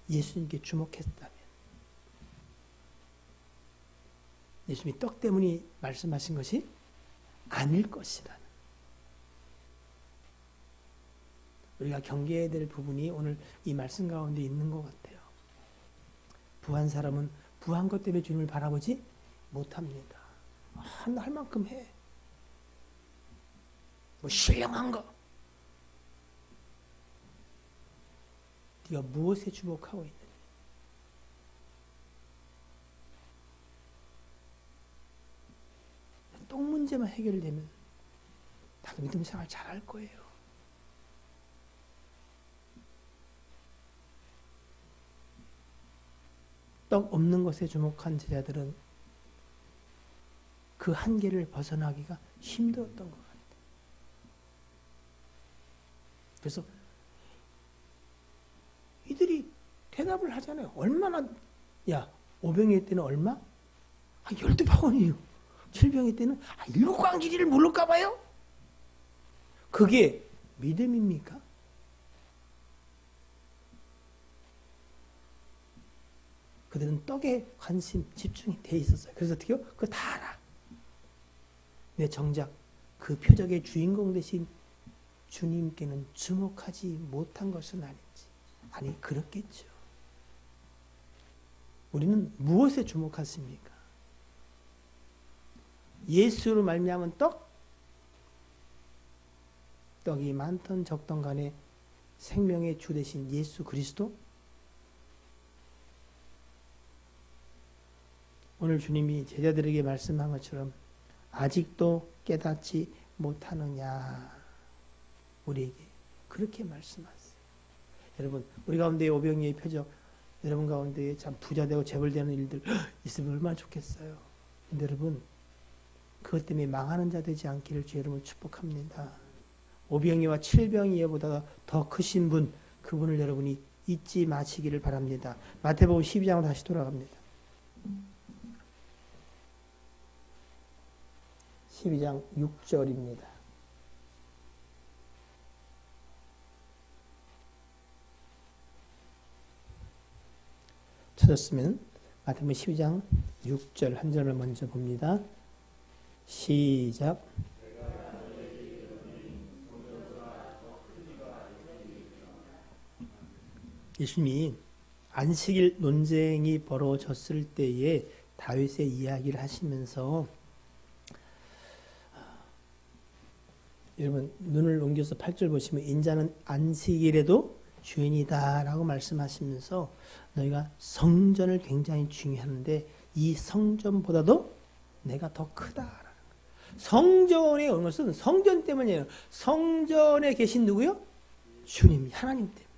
예수님께 주목했다면 예수님이 떡 때문에 말씀하신 것이 아닐 것이라는 우리가 경계해야 될 부분이 오늘 이 말씀 가운데 있는 것 같아요. 부한 사람은 부한 것 때문에 주님을 바라보지 못합니다. 할 만큼 해. 뭐 신령한 거. 네가 무엇에 주목하고 있느냐. 떡 문제만 해결되면 나도 믿음 생활 잘할 거예요. 떡 없는 것에 주목한 제자들은 그 한계를 벗어나기가 힘들었던 것 같아요. 그래서 이들이 대답을 하잖아요. 얼마나, 야, 5병일 때는 얼마? 12바구니요. 7병일 때는 7광 길이를 모를까 봐요? 그게 믿음입니까? 그들은 떡에 관심, 집중이 돼 있었어요. 그래서 어떻게 해요? 그거 다 알아. 근데 정작 그 표적의 주인공 되신 주님께는 주목하지 못한 것은 아닌지. 아니, 그렇겠죠. 우리는 무엇에 주목했습니까? 예수로 말미암은 떡이 많던 적던 간에 생명의 주 되신 예수 그리스도? 오늘 주님이 제자들에게 말씀한 것처럼 아직도 깨닫지 못하느냐 우리에게 그렇게 말씀하세요. 여러분 우리 가운데 오병이의 표적 여러분 가운데 참 부자되고 재벌되는 일들 있으면 얼마나 좋겠어요. 근데 여러분 그것 때문에 망하는 자 되지 않기를 주의 이름으로 축복합니다. 오병이와 칠병이어보다 더 크신 분, 그분을 여러분이 잊지 마시기를 바랍니다. 마태복음 12장으로 다시 돌아갑니다. 12장 6절입니다. 찾았으면 마태복음 12장 6절 한 절을 먼저 봅니다. 시작. 예수님이 안식일 논쟁이 벌어졌을 때에 다윗의 이야기를 하시면서 여러분 눈을 옮겨서 8절 보시면 인자는 안식일에도 주인이다 라고 말씀하시면서 너희가 성전을 굉장히 중요하는데 이 성전보다도 내가 더 크다. 성전에 오는 것은 성전 때문이에요. 성전에 계신 누구요? 주님, 하나님 때문에.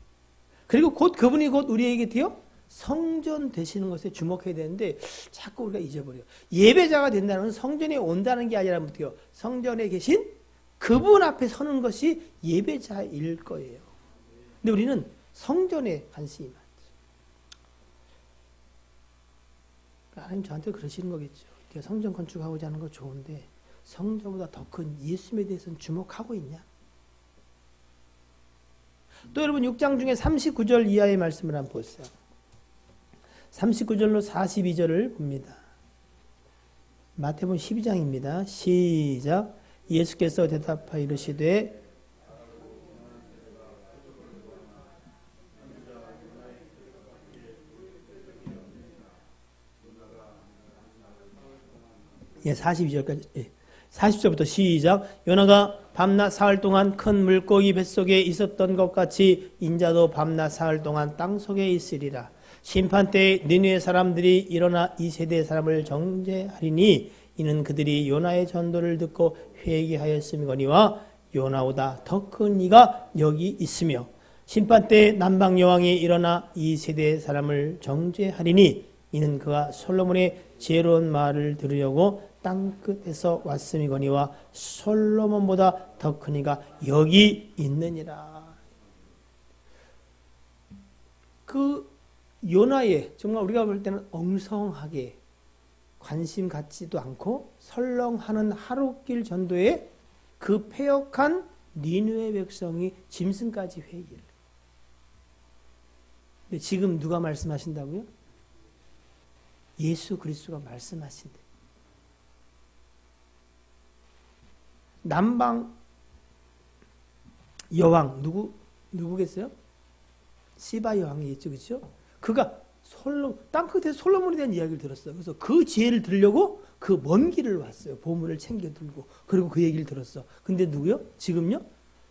그리고 그분이 곧 우리에게 돼요? 성전 되시는 것에 주목해야 되는데 자꾸 우리가 잊어버려요. 예배자가 된다는 건 성전에 온다는 게 아니라 뭐예요? 성전에 계신 그분 앞에 서는 것이 예배자일 거예요. 근데 우리는 성전에 관심이 많죠. 하나님 저한테 그러시는 거겠죠. 내가 성전 건축하고자 하는 거 좋은데 성전보다 더 큰 예수님에 대해서는 주목하고 있냐? 또 여러분 6장 중에 39절 이하의 말씀을 한번 보세요. 39절로 42절을 봅니다. 마태복음 12장입니다. 시작. 예수께서 대답하여 이르시되 예, 42절까지. 예. 40절부터 시작. 요나가 밤낮 사흘 동안 큰 물고기 뱃속에 있었던 것 같이 인자도 밤낮 사흘 동안 땅속에 있으리라. 심판 때에 니느웨 사람들이 일어나 이 세대 사람을 정죄하리니 이는 그들이 요나의 전도를 듣고 회개하였음이거니와 요나보다 더 큰 이가 여기 있으며 심판 때에 남방 여왕이 일어나 이 세대 사람을 정죄하리니 이는 그가 솔로몬의 지혜로운 말을 들으려고 땅끝에서 왔음이거니와 솔로몬보다 더 큰 이가 여기 있느니라. 그 요나의 정말 우리가 볼 때는 엉성하게 관심 갖지도 않고 설렁하는 하루길 전도에 그 패역한 니느웨 백성이 짐승까지 회개를. 근데 지금 누가 말씀하신다고요? 예수 그리스도가 말씀하신대. 남방 여왕 누구겠어요? 시바 여왕이겠죠, 그렇죠? 그가 땅끝에 솔로몬에 대한 이야기를 들었어요. 그래서 그 지혜를 들으려고 그 먼 길을 왔어요. 보물을 챙겨 들고 그리고 그 얘기를 들었어. 근데 누구요? 지금요?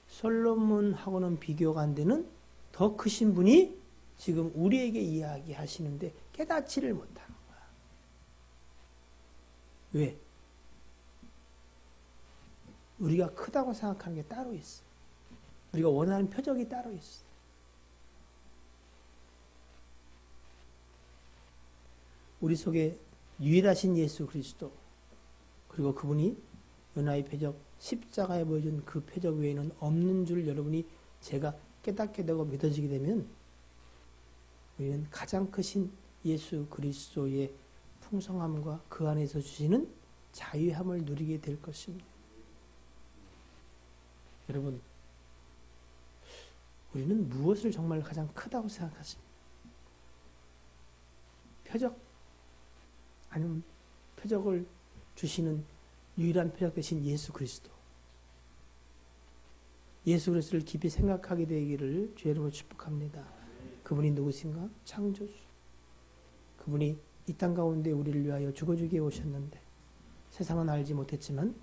솔로몬하고는 비교가 안 되는 더 크신 분이 지금 우리에게 이야기하시는데 깨닫지를 못하는 거야. 왜? 우리가 크다고 생각하는 게 따로 있어. 우리가 원하는 표적이 따로 있어. 우리 속에 유일하신 예수 그리스도 그리고 그분이 요나의 표적 십자가에 보여준 그 표적 외에는 없는 줄 여러분이 제가 깨닫게 되고 믿어지게 되면 우리는 가장 크신 예수 그리스도의 풍성함과 그 안에서 주시는 자유함을 누리게 될 것입니다. 여러분, 우리는 무엇을 정말 가장 크다고 생각하십니까? 표적? 아니면 표적을 주시는 유일한 표적 되신 예수 그리스도. 예수 그리스도를 깊이 생각하게 되기를 주의 이름으로 축복합니다. 그분이 누구신가? 창조주. 그분이 이 땅 가운데 우리를 위하여 죽어주기에 오셨는데 세상은 알지 못했지만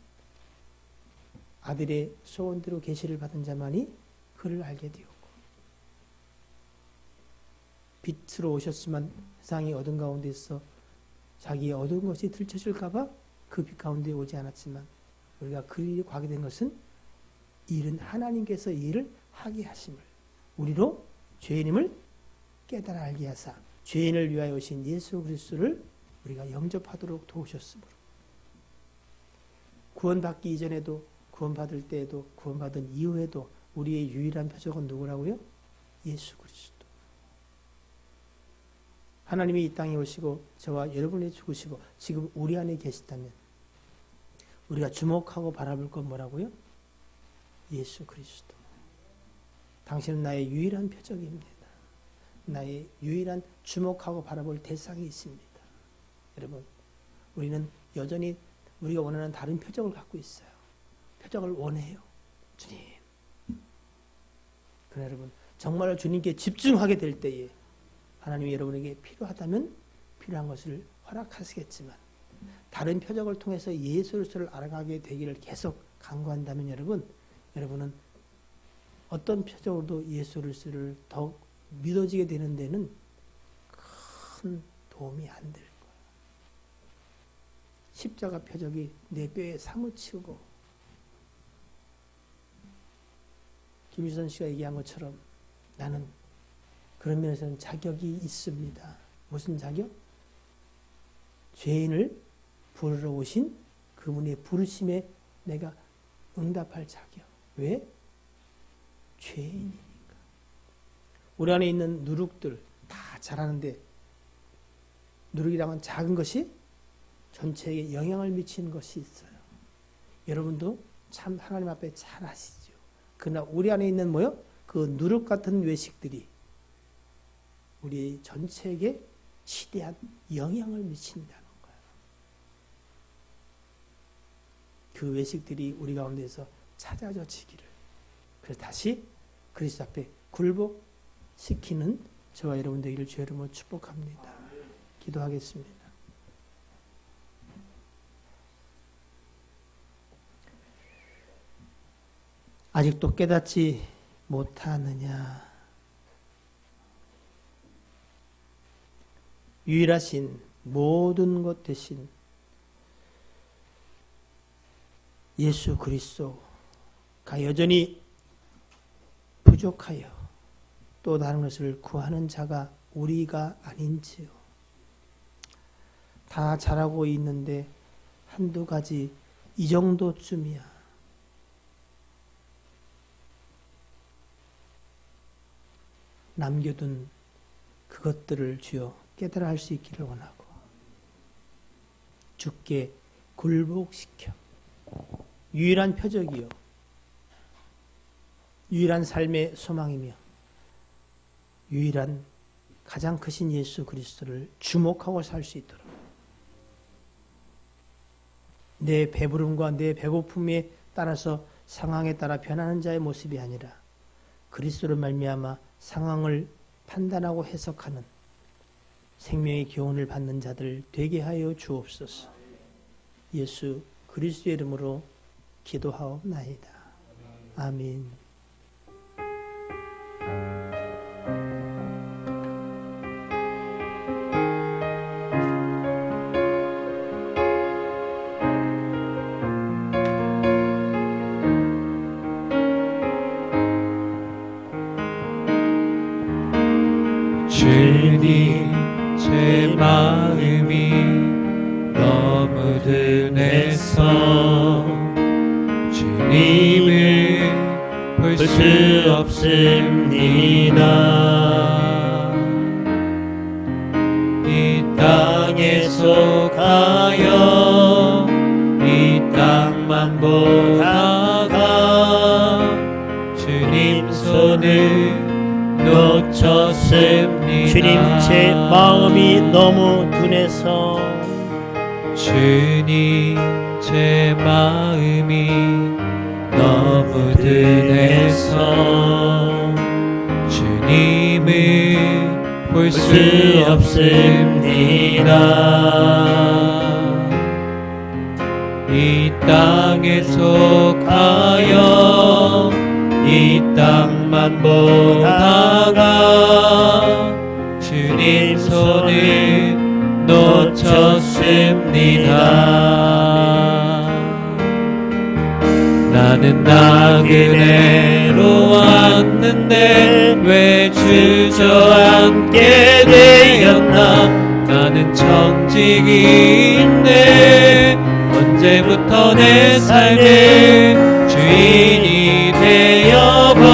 아들의 소원대로 계시를 받은 자만이 그를 알게 되었고 빛으로 오셨지만 세상이 어둠 가운데 있어 자기의 어두운 것이 들춰질까 봐 그 빛 가운데 오지 않았지만 우리가 그 일이 과게 된 것은 일은 하나님께서 이 일을 하게 하심을 우리로 죄인임을 깨달아 알게 하사 죄인을 위하여 오신 예수 그리스도를 우리가 영접하도록 도우셨으므로 구원받기 이전에도, 구원받을 때에도, 구원받은 이후에도 우리의 유일한 표적은 누구라고요? 예수 그리스도. 하나님이 이 땅에 오시고 저와 여러분이 죽으시고 지금 우리 안에 계시다면 우리가 주목하고 바라볼 건 뭐라고요? 예수 그리스도. 당신은 나의 유일한 표적입니다. 나의 유일한 주목하고 바라볼 대상이 있습니다. 여러분, 우리는 여전히 우리가 원하는 다른 표적을 갖고 있어요. 표적을 원해요. 주님. 그러나 여러분, 정말로 주님께 집중하게 될 때에 하나님이 여러분에게 필요하다면 필요한 것을 허락하시겠지만 다른 표적을 통해서 예수 그리스도를 알아가게 되기를 계속 간구한다면 여러분은 어떤 표적으로도 예수 그리스도를 더욱 믿어지게 되는 데는 큰 도움이 안 될 거예요. 십자가 표적이 내 뼈에 사무치고 김유선 씨가 얘기한 것처럼 나는 그런 면에서는 자격이 있습니다. 무슨 자격? 죄인을 부르러 오신 그분의 부르심에 내가 응답할 자격. 왜? 죄인이니까. 우리 안에 있는 누룩들 다 잘하는데 누룩이라면 작은 것이 전체에 영향을 미치는 것이 있어요. 여러분도 참 하나님 앞에 잘 아시죠. 그러나 우리 안에 있는 뭐요? 그 누룩 같은 외식들이 우리 전체에게 지대한 영향을 미친다는 거예요. 그 외식들이 우리 가운데서 찾아져지기를, 그래서 다시 그리스도 앞에 굴복시키는 저와 여러분 되기를 주의 이름으로 축복합니다. 기도하겠습니다. 아직도 깨닫지 못하느냐? 유일하신 모든 것 대신 예수 그리스도가 여전히 부족하여 또 다른 것을 구하는 자가 우리가 아닌지요. 다 잘하고 있는데 한두 가지 이 정도쯤이야. 남겨둔 그것들을 주여 깨달아 할 수 있기를 원하고 주께 굴복시켜 유일한 표적이요 유일한 삶의 소망이며 유일한 가장 크신 예수 그리스도를 주목하고 살 수 있도록 내 배부름과 내 배고픔에 따라서 상황에 따라 변하는 자의 모습이 아니라 그리스도로 말미암아 상황을 판단하고 해석하는 생명의 교훈을 받는 자들 되게 하여 주옵소서. 예수 그리스도의 이름으로 기도하옵나이다. 아멘. 주님 제 마음이 너무 둔해서 주님을 볼 수 없습니다. 이 땅에 속하여 이 땅만 보다가 주님 손을 놓쳤습니다. 주님 제 마음이 너무 둔해서 주님 제 마음이 너무 둔해서 주님을 볼 수 없습니다. 이 땅에 속하여 이 땅만 보다가 주님 손을 놓쳤습니다. 나는 나그네로 왔는데 왜 주저앉게 되었나. 나는 청직인데 언제부터 언제부터 내 삶의 주인이 되어버렸나.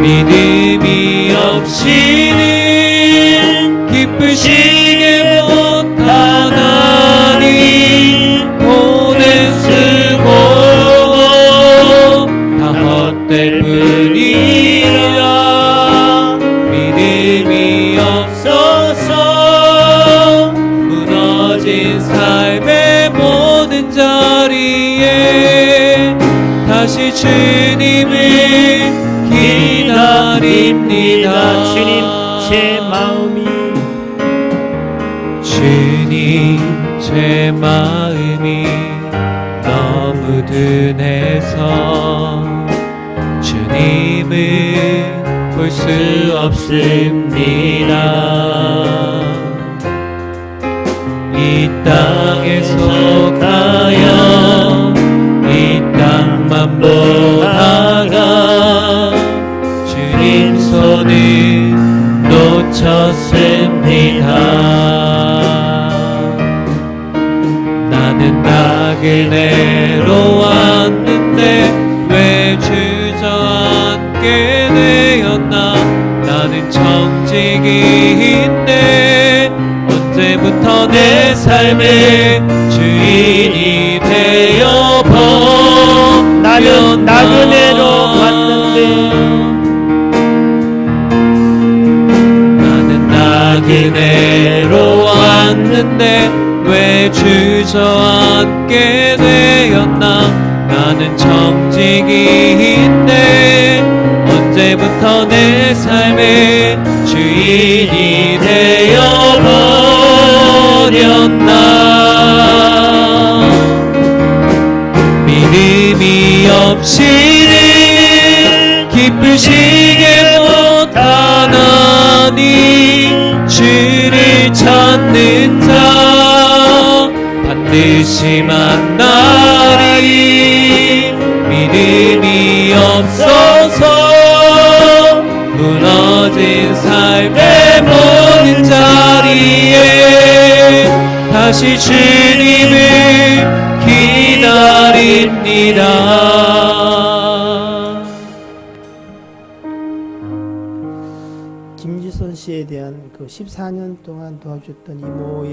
믿음이 없이는 기쁘시게 못하나니 오늘 쓰고 다 헛될 뿐이라. 믿음이 없어서 무너진 삶의 모든 자리에 다시 주님을 기다립니다. 주님 제 마음이 주님 제 마음이 너무 둔해서 주님을 볼 수 없습니다. 이 땅에 속하여 이 땅만 보다가 주님 손을 놓쳤습니다. 나는 나그네로 왔는데 왜 주저앉게 되었나. 나는 청직인데 언제부터 내 삶의 주인이 되어버렸나. 나는 나그네로 왔는데 나는 나그네로 왔는데 왜 주저앉게 되었나. 나는 청직인데 언제부터 내 삶의 주인이 되어버렸나. 믿음이 없이는 기쁘시게 못하나니 주를 찾는 자 반드시 만나리. 믿음이 없어서 무너진 삶의 모든 자리에 다시 주님을 기다립니다. 김지선 씨에 대한 그 14년 동안 도와줬던 이모의